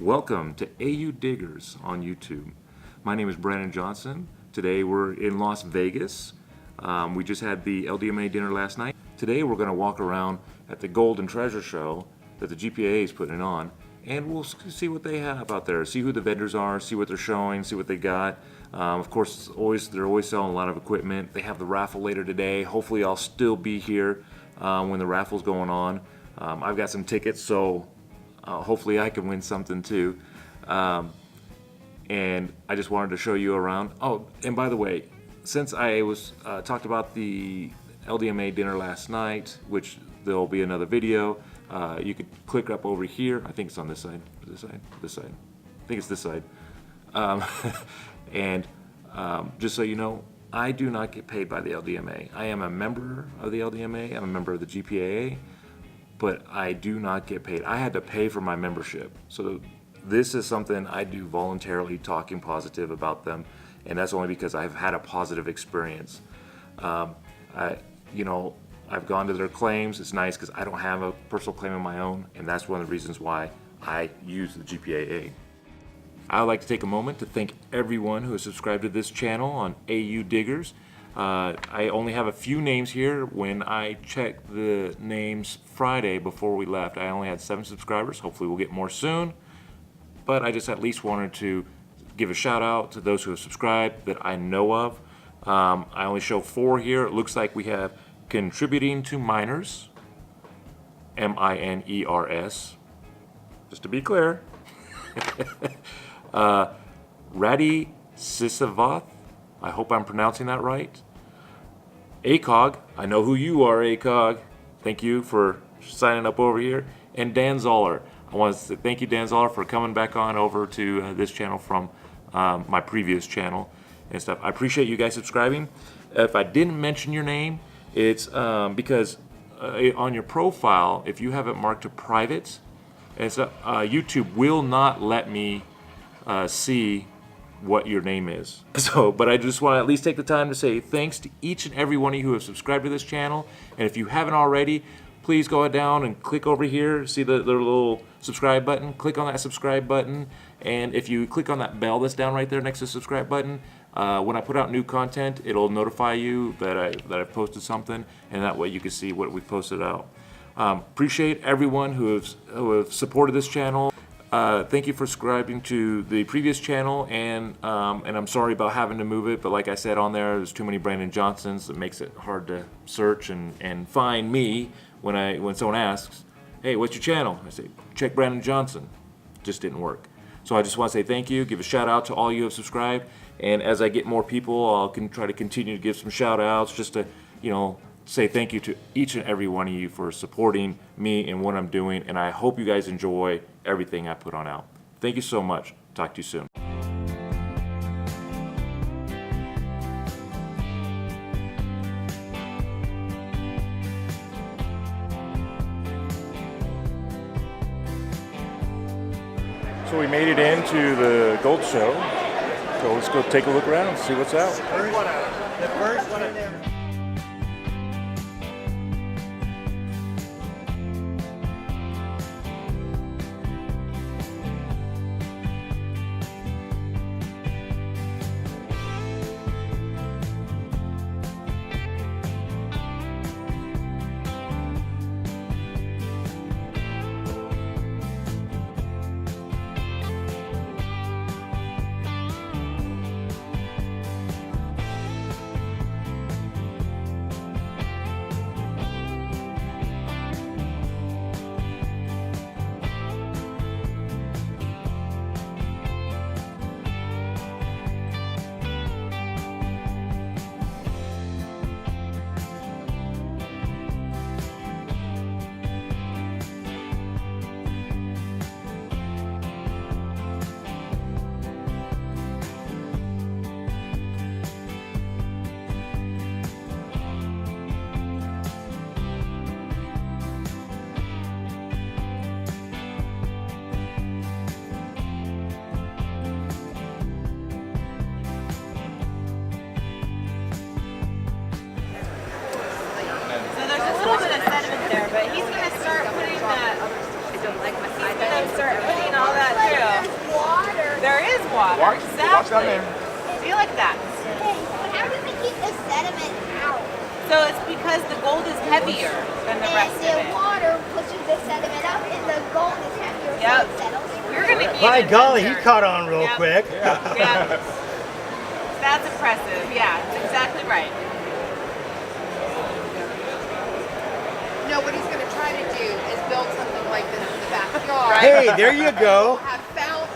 Welcome to AU Diggers on YouTube. My name is Brandon Johnson. Today we're in Las Vegas. We just had the LDMA dinner last night. Today we're going to walk around at the Gold and Treasure Show that the GPAA is putting on, and we'll see what they have out there, see who the vendors are, see what they're showing, see what they got. Of course, they're always selling a lot of equipment. They have the raffle later today. Hopefully I'll still be here when the raffle's going on. I've got some tickets, so hopefully I can win something too. And I just wanted to show you around. Oh, and by the way, since I was talked about the LDMA dinner last night, which there'll be another video, you could click up over here. I think it's on this side. This side? This side. I think it's this side. And just so you know, I do not get paid by the LDMA. I am a member of the LDMA. I'm a member of the GPAA, but I do not get paid. I had to pay for my membership. So this is something I do voluntarily, talking positive about them, and that's only because I've had a positive experience. I've gone to their claims. It's nice because I don't have a personal claim of my own, and that's one of the reasons why I use the GPAA. I'd like to take a moment to thank everyone who has subscribed to this channel on AU Diggers. I only have a few names here. When I checked the names Friday before we left, I only had 7 subscribers. Hopefully we'll get more soon. But I just at least wanted to give a shout out to those who have subscribed that I know of. I only show 4 here. It looks like we have Contributing to Miners, M-I-N-E-R-S, just to be clear. Radi Sisavath, I hope I'm pronouncing that right. ACOG, I know who you are, ACOG. Thank you for signing up over here. And Dan Zoller. I want to say thank you, Dan Zoller, for coming back on over to this channel from my previous channel and stuff. I appreciate you guys subscribing. If I didn't mention your name, it's because on your profile, if you have it marked to private, YouTube will not let me see what your name is. But I just want to at least take the time to say thanks to each and every one of you who have subscribed to this channel. And if you haven't already, please go down and click over here. See the little subscribe button? Click on that subscribe button. And if you click on that bell that's down right there next to the subscribe button, when I put out new content, it'll notify you that I've posted something, and that way you can see what we've posted out. Appreciate everyone who have supported this channel. Thank you for subscribing to the previous channel, and I'm sorry about having to move it, but like I said on there's too many Brandon Johnsons that makes it hard to search and find me when someone asks, hey, what's your channel? I say, check Brandon Johnson. Just didn't work. So I just want to say thank you, give a shout out to all you who have subscribed, and as I get more people, I'll try to continue to give some shout outs just to, say thank you to each and every one of you for supporting me and what I'm doing, and I hope you guys enjoy everything I put on out. Thank you so much. Talk to you soon. So we made it into the Gold Show, so let's go take a look around, see what's out. The first one in there. water. Watch down Exactly. there. Be like that. Okay, but how do we keep the sediment out? So it's because the gold is heavier than the rest of And it. the water pushes the sediment up, and the gold is heavier, so Yep. it settles. You're gonna be By an golly, he inventor. caught on real Yep. quick. Yeah. That's impressive. Yeah, that's exactly right. No, what he's going to try to do is build something like this in the backyard. Hey, there you go. Have fountains.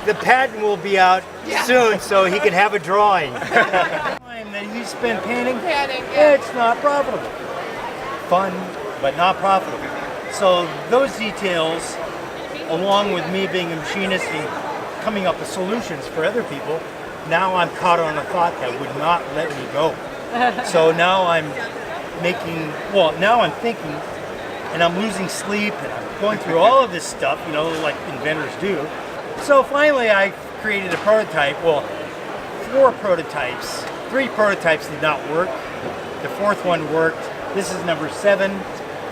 The patent will be out Yeah. soon, so he can have a drawing. Time that he spent painting, Painting, yeah. it's not profitable. Fun, but not profitable. So those details, along with me being a machinist and coming up with solutions for other people, now I'm caught on a thought that would not let me go. So now I'm now I'm thinking, and I'm losing sleep, and I'm going through all of this stuff, like inventors do. So finally I created a prototype, 4 prototypes. 3 prototypes did not work. The 4th one worked. This is number 7,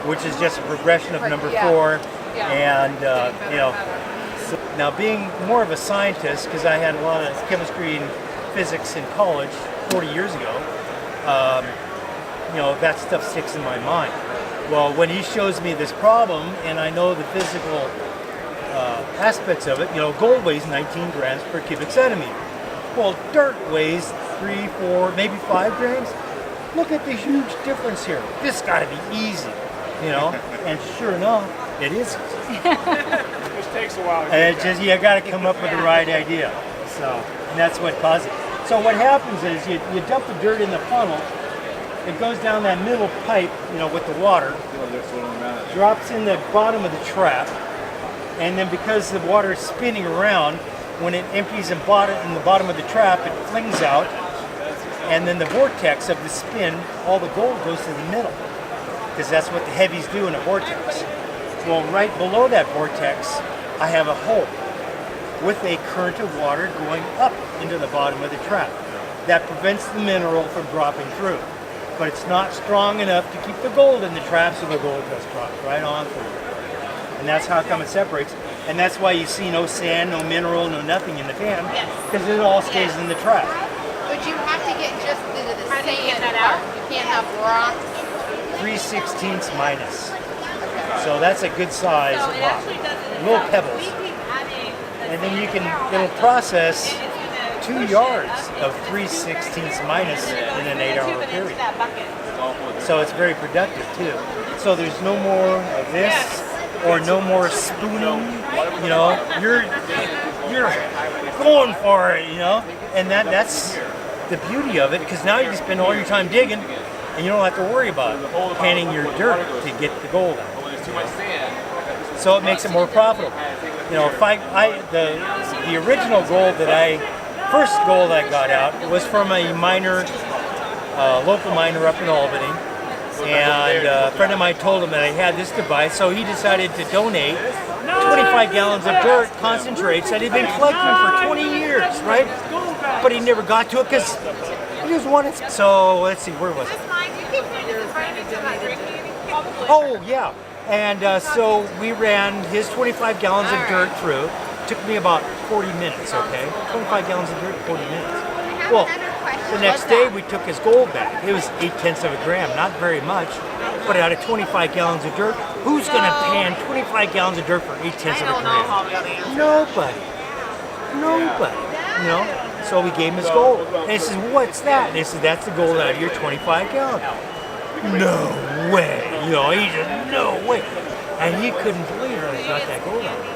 which is just a progression of number 4. Yeah. And, so now being more of a scientist, because I had a lot of chemistry and physics in college 40 years ago, that stuff sticks in my mind. Well, when he shows me this problem, and I know the physical aspects of it, gold weighs 19 grams per cubic centimeter. Well, dirt weighs 3, 4, maybe 5 grams. Look at the huge difference here. This got to be easy, And sure enough, it isn't. It just takes a while. To And get it's just you got to come up with the right idea. So, and that's what causes it. So what happens is you dump the dirt in the funnel. It goes down that middle pipe, with the water, drops in the bottom of the trap, and then because the water is spinning around, when it empties in the bottom of the trap, it flings out, and then the vortex of the spin, all the gold goes to the middle, because that's what the heavies do in a vortex. Well, right below that vortex, I have a hole with a current of water going up into the bottom of the trap. That prevents the mineral from dropping through. But it's not strong enough to keep the gold in the trap, so the gold just drops right on through. And that's how come it separates. And that's why you see no sand, no mineral, no nothing in the pan, because it all stays in the trap. But you have to get just into the How do you get sand that out? part. You can't have rocks. 3/16 minus. So that's a good size So of it rock. actually does it. Little itself. pebbles. We keep adding the And then you sand it'll process and it's gonna 2 push it yards up of 3/16 minus and then it goes in an through the 8-hour tube and into period. that bucket. So it's very productive too. So there's no more of this or no more spooning. You're going for it, and that's the beauty of it, because now you can spend all your time digging and you don't have to worry about panning your dirt to get the gold out. So it makes it more profitable. If the original gold first gold I got out was from a miner, local miner up in Albany. And a friend of mine told him that I had this device, so he decided to donate 25 gallons of dirt concentrates that he'd been collecting for 20 years, right? But he never got to it because he just wanted. So let's see, where was it? Oh, yeah. And so we ran his 25 gallons of dirt through. Took me about 40 minutes, okay? 25 gallons of dirt in 40 minutes. Well, the next day we took his gold back. It was 0.8 of a gram, not very much. But out of 25 gallons of dirt, who's going to pan 25 gallons of dirt for 0.8 of a gram? Nobody. So we gave him his gold. And he says, what's that? And he says, that's the gold out of your 25 gallons. No way. He said, no way. And he couldn't believe that I got that gold out of it.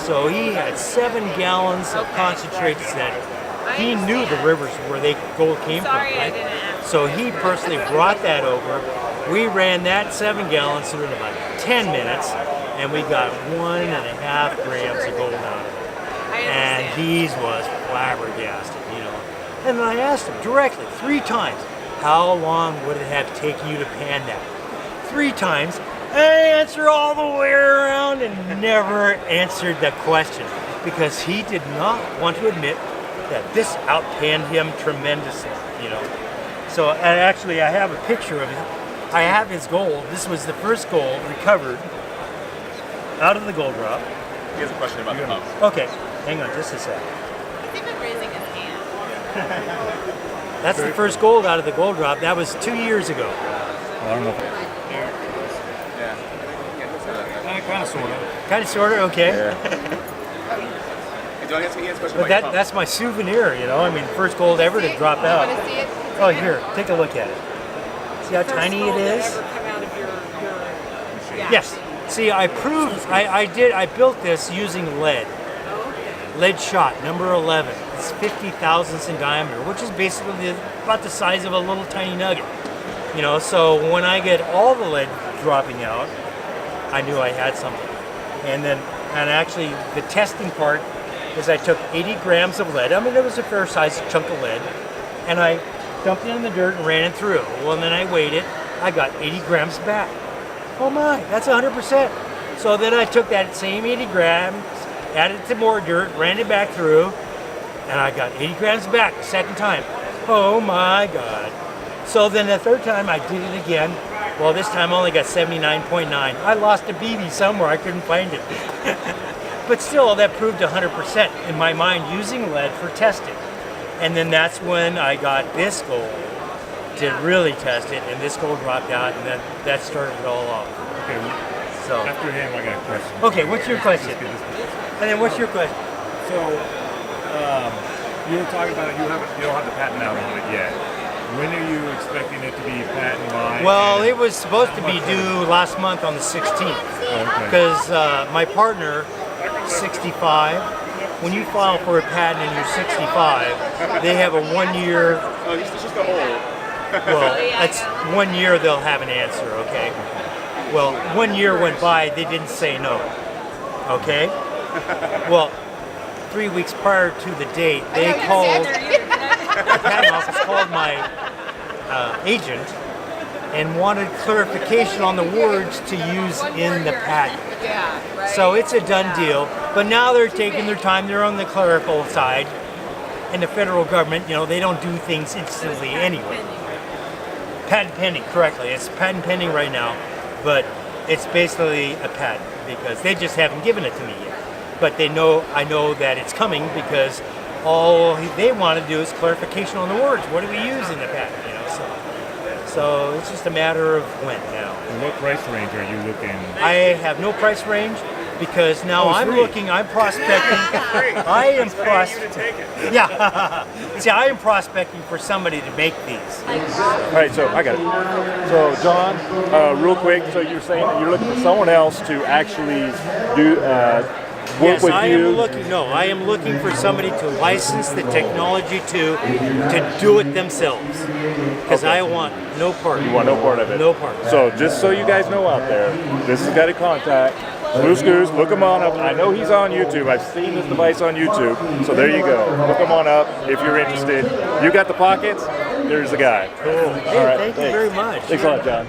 So he had 7 gallons of concentrates that he knew the rivers where gold came from, right? So he personally brought that over. We ran that 7 gallons through in about 10 minutes, and we got 1.5 grams of gold out of it. And he was flabbergasted, And then I asked him directly 3 times, how long would it have taken you to pan that? 3 times. And I answered all the way around and never answered the question because he did not want to admit that this outpanned him tremendously, So actually I have a picture of it. I have his gold. This was the first gold recovered out of the gold drop. He has a question about the pump. Okay, hang on just a sec. He's even raising his hand. That's the first gold out of the gold drop. That was 2 years ago. I don't know. Kind of, sort of. Kind of, sort of, okay. He has a question But about your pump. that's my souvenir, you know. I mean, first gold ever to drop out. Want to see it? Oh, here, take a look at it. See how tiny it is? Yes. See, I built this using lead. Lead shot, number 11. It's 50 thousandths in diameter, which is basically about the size of a little tiny nugget. You know, so when I get all the lead dropping out, I knew I had something. And actually the testing part is I took 80 grams of lead. I mean, it was a fair sized chunk of lead. And I dumped it in the dirt and ran it through. Well, and then I weighed it. I got 80 grams back. Oh my, that's 100%. So then I took that same 80 grams, added some more dirt, ran it back through, and I got 80 grams back the second time. Oh my God. So then the third time I did it again. Well, this time I only got 79.9. I lost a BB somewhere, I couldn't find it. But still, that proved 100% in my mind using lead for testing. And then that's when I got this gold to really test it, and this gold dropped out, and then that started it all off. Okay. So After him, I got a question. okay, what's your question? And then what's your question? So, you were talking about it. You don't have the patent out on it yet. When are you expecting it to be patent live? Well, it was supposed to be due last month on the 16th, because my partner, 65. When you file for a patent and you're 65, they have a 1 year. Oh, it's just the whole. Well, that's 1 year they'll have an answer, okay? Well, 1 year went by, they didn't say no, okay? Well, 3 weeks prior to the date, they called, the patent office called my agent and wanted clarification on the words to use in the patent. Yeah, right. So it's a done deal, but now they're taking their time, they're on the clerical side, and the federal government, you know, they don't do things instantly anyway. Patent pending, correctly. It's patent pending right now, but it's basically a patent because they just haven't given it to me yet. But I know that it's coming because all they want to do is clarification on the words. What do we use in the patent? You know, so it's just a matter of when now. And what price range are you looking? I have no price range because now I'm prospecting. I am prospecting. Yeah. See, I am prospecting for somebody to make these. All right, so I got it. So, John, real quick, so you're saying that you're looking for someone else to actually do work with you? I am looking for somebody to license the technology to do it themselves. Because I want no part. You want no part of it? No part. So, just so you guys know out there, this has got a contact. Blue Scoos, look him on up. I know he's on YouTube. I've seen this device on YouTube. So there you go. Look him on up if you're interested. You got the pockets? There's the guy. Cool. Hey, All right, thank you very much. Thanks a lot, John.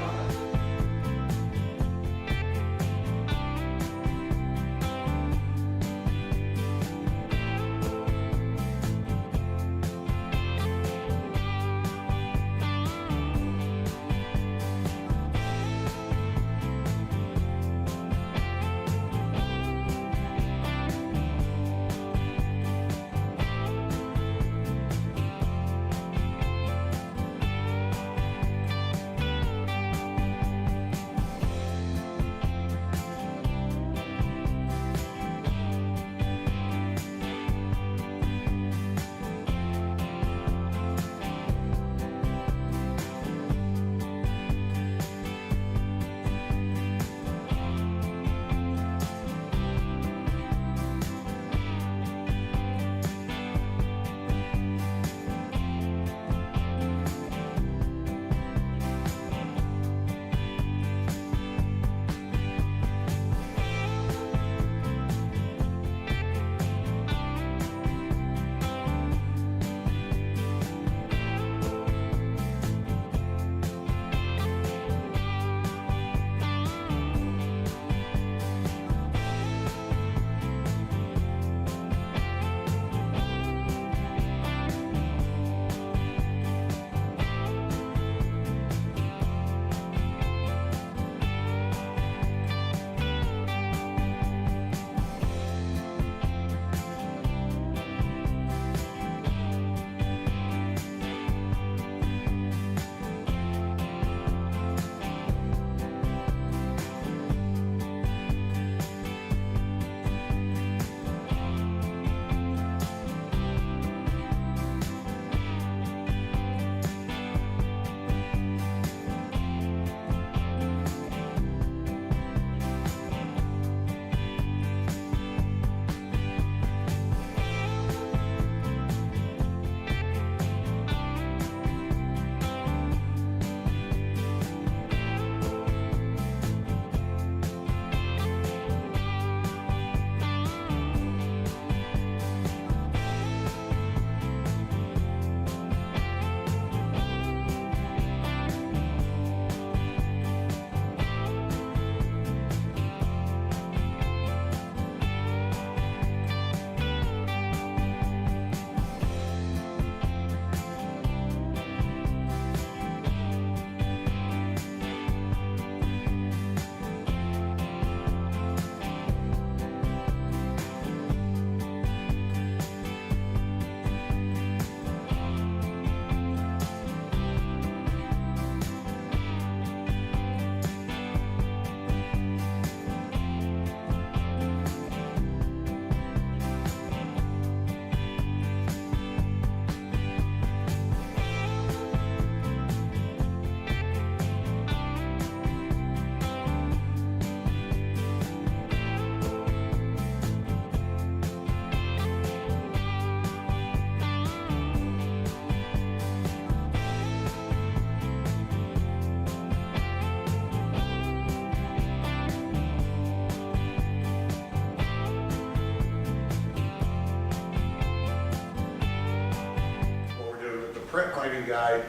print mining guide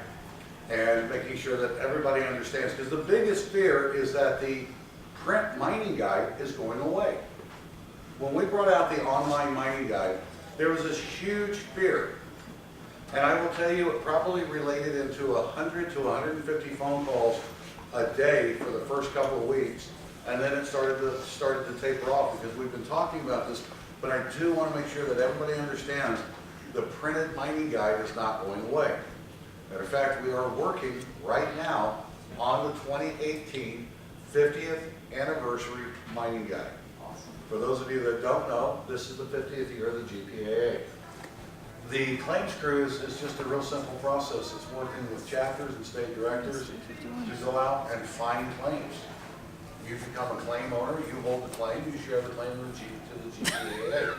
and making sure that everybody understands. Because the biggest fear is that the print mining guide is going away. When we brought out the online mining guide, there was this huge fear. And I will tell you, it probably related into 100 to 150 phone calls a day for the first couple of weeks. And then it started to taper off because we've been talking about this. But I do want to make sure that everybody understands the printed mining guide is not going away. Matter of fact, we are working right now on the 2018 50th anniversary mining guide. For those of you that don't know, this is the 50th year of the GPAA. The claims cruise is just a real simple process. It's working with chapters and state directors to go out and find claims. You become a claim owner, you hold the claim, you share the claim to the GPAA.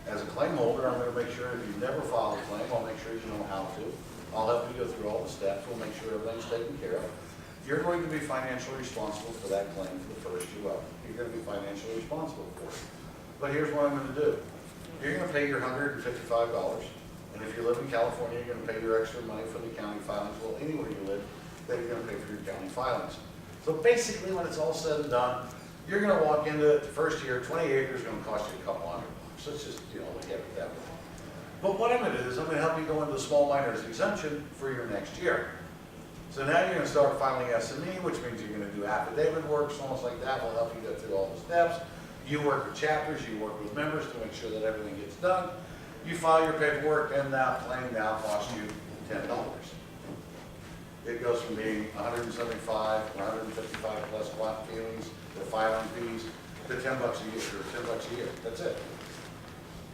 As a claim holder, I'm going to make sure if you've never filed a claim, I'll make sure you know how to. I'll help you go through all the steps. We'll make sure everything's taken care of. You're going to be financially responsible for that claim for the first year up. You're going to be financially responsible for it. But here's what I'm going to do. You're going to pay your $155. And if you live in California, you're going to pay your extra money for the county filings. Well, anywhere you live, then you're going to pay for your county filings. So basically, when it's all said and done, you're going to walk into it the first year, 20 acres is going to cost you a couple $100. So it's just, look at it that way. But what I'm going to do is I'm going to help you go into the small miners exemption for your next year. So now you're going to start filing SME, which means you're going to do affidavit work, so almost like that will help you get through all the steps. You work with chapters, you work with members to make sure that everything gets done. You file your paperwork, and that claim now costs you $10. It goes from being $175 or $155 plus flat feelings, the filing fees, to $10 a year, or $10 a year. That's it.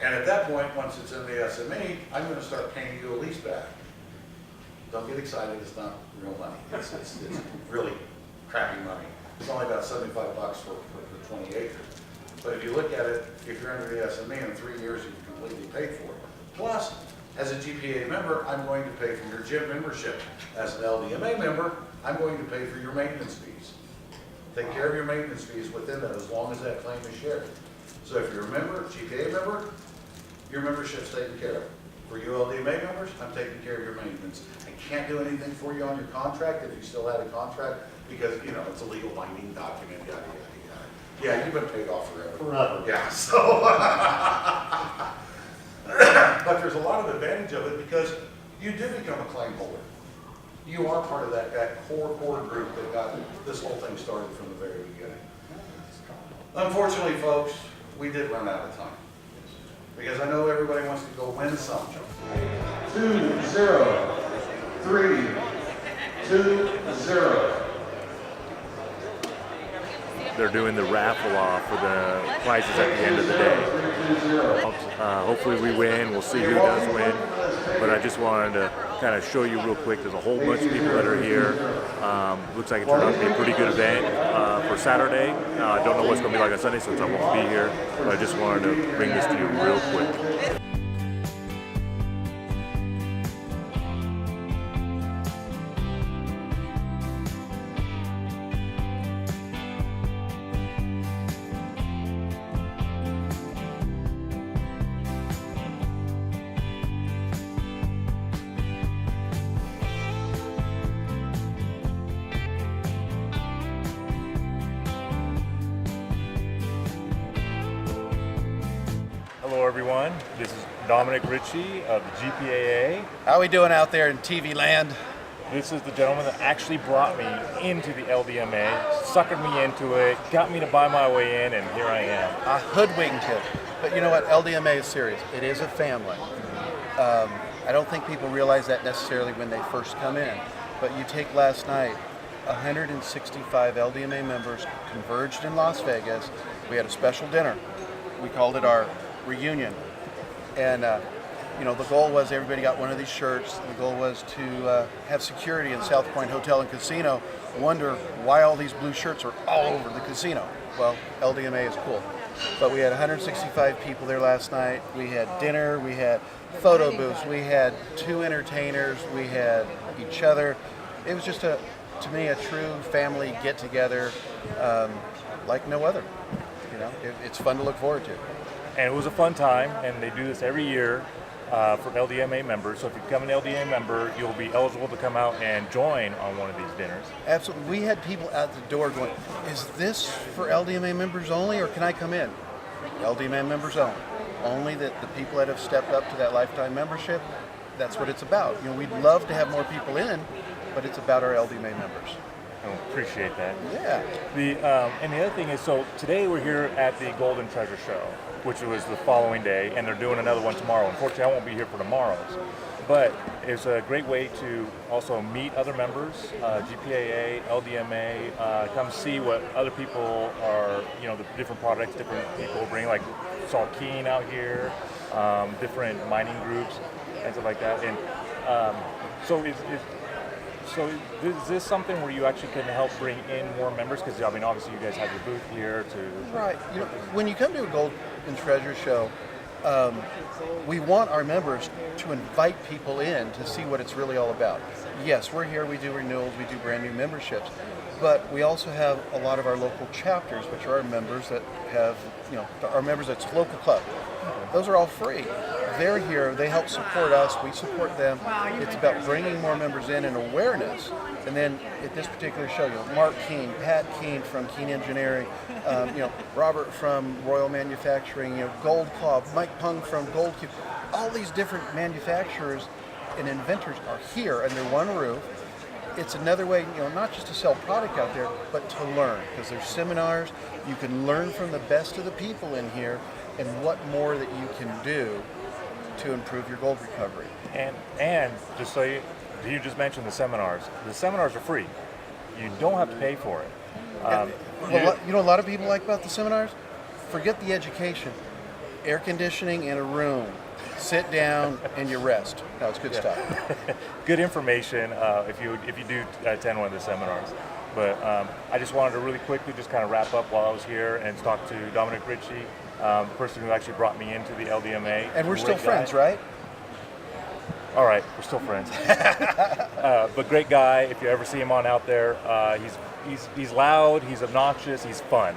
And at that point, once it's in the SME, I'm going to start paying you a lease back. Don't get excited, it's not real money. It's really crappy money. It's only about $75 for 20 acres. But if you look at it, if you're under the SME in 3 years, you've completely paid for it. Plus, as a GPA member, I'm going to pay for your gym membership. As an LDMA member, I'm going to pay for your maintenance fees. Take care of your maintenance fees within that as long as that claim is shared. So if you're a member, GPA member, your membership's taken care of. For you LDMA members, I'm taking care of your maintenance. I can't do anything for you on your contract if you still had a contract because, it's a legal binding document, yada, yada, yada. Yeah, you've been paid off forever. Forever. Yeah, so. But there's a lot of advantage of it because you do become a claim holder. You are part of that core group that got this whole thing started from the very beginning. Unfortunately, folks, we did run out of time. Because I know everybody wants to go win something. 2-0-3-2-0. They're doing the raffle off for the prizes at the end of the day. Hopefully we win. We'll see who does win. But I just wanted to kind of show you real quick. There's a whole bunch of people that are here. Looks like it turned out to be a pretty good event for Saturday. I don't know what's going to be like on Sunday since I won't be here. But I just wanted to bring this to you real quick. Hello everyone, this is Dominic Ritchie of the GPAA. How are we doing out there in TV land? This is the gentleman that actually brought me into the LDMA, suckered me into it, got me to buy my way in, and here I am. I hoodwinked him. But you know what, LDMA is serious. It is a family. I don't think people realize that necessarily when they first come in. But you take last night, 165 LDMA members converged in Las Vegas. We had a special dinner. We called it our reunion. And the goal was everybody got one of these shirts. The goal was to have security in South Point Hotel and Casino. Wonder why all these blue shirts are all over the casino. Well, LDMA is cool. But we had 165 people there last night. We had dinner, we had photo booths, we had 2 entertainers, we had each other. It was just to me a true family get together like no other. It's fun to look forward to. And it was a fun time, and they do this every year. for LDMA members. So if you become an LDMA member, you'll be eligible to come out and join on one of these dinners. Absolutely. We had people at the door going, is this for LDMA members only, or can I come in? LDMA members only. Only that the people that have stepped up to that lifetime membership, that's what it's about. You know, we'd love to have more people in, but it's about our LDMA members. I appreciate that. Yeah. And the other thing is, so today we're here at the Golden Treasure Show, which was the following day, and they're doing another one tomorrow. Unfortunately, I won't be here for tomorrow's, but it's a great way to also meet other members, GPAA, LDMA, come see what other people are, you know, the different products different people bring, like saw Keen out here, different mining groups, and stuff like that. And so is this something where you actually can help bring in more members? Because I mean, obviously you guys have your booth here to... Right. You know, when you come to a Gold and Treasure Show, we want our members to invite people in to see what it's really all about. Yes, we're here, we do renewals, we do brand new memberships, but we also have a lot of our local chapters, which are our members that have, you know, our members that's local club. Those are all free. They're here, they help support us, we support them. It's about bringing more members in and awareness. And then at this particular show, you know, Mark Keene, Pat Keene from Keene Engineering, you know, Robert from Royal Manufacturing, you know, Gold Club, Mike Pung from Gold Cube. All these different manufacturers and inventors are here under one roof. It's another way, you know, not just to sell product out there, but to learn. Because there's seminars, you can learn from the best of the people in here and what more that you can do to improve your gold recovery. And just so you just mentioned the seminars. The seminars are free. You don't have to pay for it. Well, you know, a lot of people like about the seminars, forget the education. Air conditioning in a room. Sit down and you rest. No, it's good stuff. Good information if you do attend one of the seminars. But I just wanted to really quickly just kind of wrap up while I was here and talk to Dominic Ritchie, the person who actually brought me into the LDMA. And we're still friends, right? All right, we're still friends. But great guy. If you ever see him on out there, he's loud, he's obnoxious, he's fun.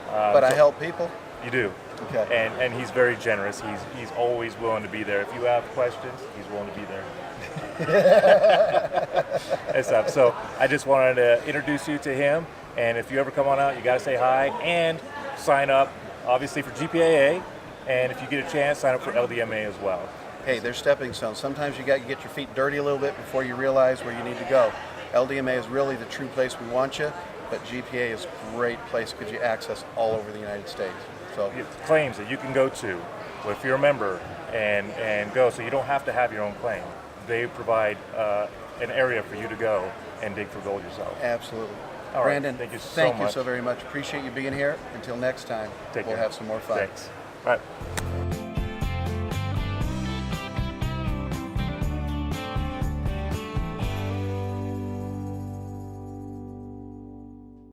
But I help people? You do. Okay. And he's very generous. He's always willing to be there. If you have questions, he's willing to be there. And stuff. So I just wanted to introduce you to him. And if you ever come on out, you got to say hi and sign up, obviously, for GPAA. And if you get a chance, sign up for LDMA as well. Hey, they're stepping stones. Sometimes you got to get your feet dirty a little bit before you realize where you need to go. LDMA is really the true place we want you, but GPA is a great place because you access all over the United States. So claims that you can go to, if you're a member, and go. So you don't have to have your own claim. They provide an area for you to go and dig for gold yourself. Absolutely. All right. Brandon, Thank you so thank much. you so very much. Appreciate you being here. Until next time, Take we'll care. have some more fun. Thanks. All right.